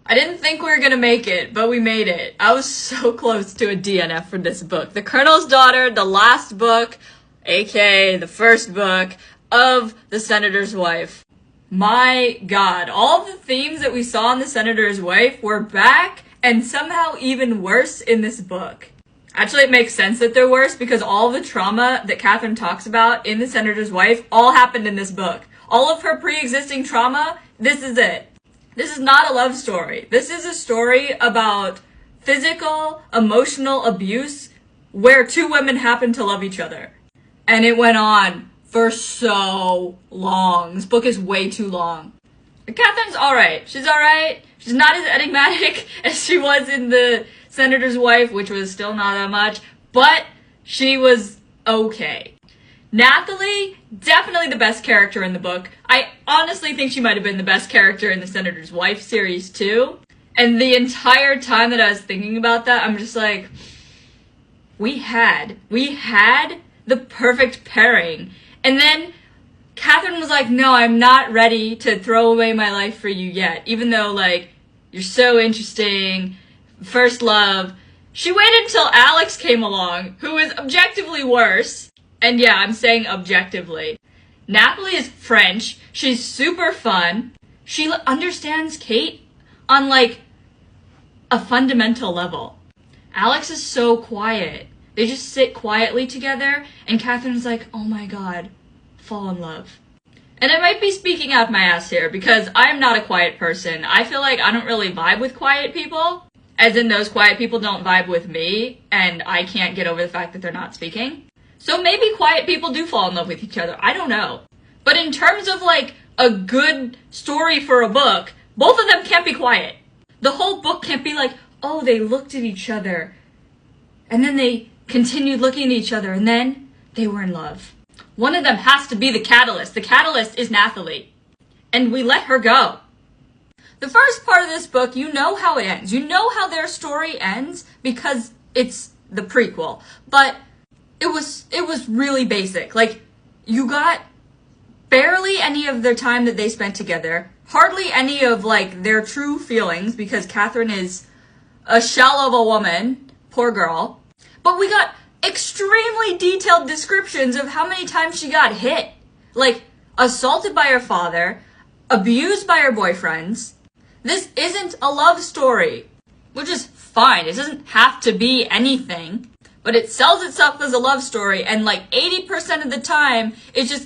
I didn't think we were gonna make it, but we made it. I was so close to a DNF for this book. The Colonel's Daughter, the last book, aka the first book of The Senator's Wife. My god, all the themes that we saw in The Senator's Wife were back and somehow even worse in this book. Actually, it makes sense that they're worse because all the trauma that Catherine talks about in The Senator's Wife all happened in this book. All of her pre-existing trauma, this is it. This is not a love story. This is a story about physical, emotional abuse where two women happen to love each other. And it went on for so long. This book is way too long. But Catherine's alright. She's alright. She's not as enigmatic as she was in The Senator's Wife, which was still not that much, but she was okay. Nathalie, definitely the best character in the book. I honestly think she might have been the best character in The Senator's Wife series too. And the entire time that I was thinking about that, I'm just like, we had the perfect pairing. And then Catherine was like, no, I'm not ready to throw away my life for you yet. Even though, like, you're so interesting, first love. She waited until Alex came along, who was objectively worse. And yeah, I'm saying objectively. Nathalie is French. She's super fun. She understands Kate on, like, a fundamental level. Alex is so quiet. They just sit quietly together, and Catherine's like, oh my god, fall in love. And I might be speaking out my ass here, because I'm not a quiet person. I feel like I don't really vibe with quiet people. As in, those quiet people don't vibe with me, and I can't get over the fact that they're not speaking. So maybe quiet people do fall in love with each other. I don't know. But in terms of, like, a good story for a book, both of them can't be quiet. The whole book can't be like, oh, they looked at each other, and then they continued looking at each other, and then they were in love. One of them has to be the catalyst. The catalyst is Nathalie. And we let her go. The first part of this book, you know how it ends. You know how their story ends because it's the prequel. But it was really basic. Like, you got barely any of their time that they spent together. Hardly any of, like, their true feelings because Catherine is a shell of a woman. Poor girl. But we got extremely detailed descriptions of how many times she got hit. Like, assaulted by her father, abused by her boyfriends. This isn't a love story, which is fine. It doesn't have to be anything, but it sells itself as a love story, and like 80% of the time, it's just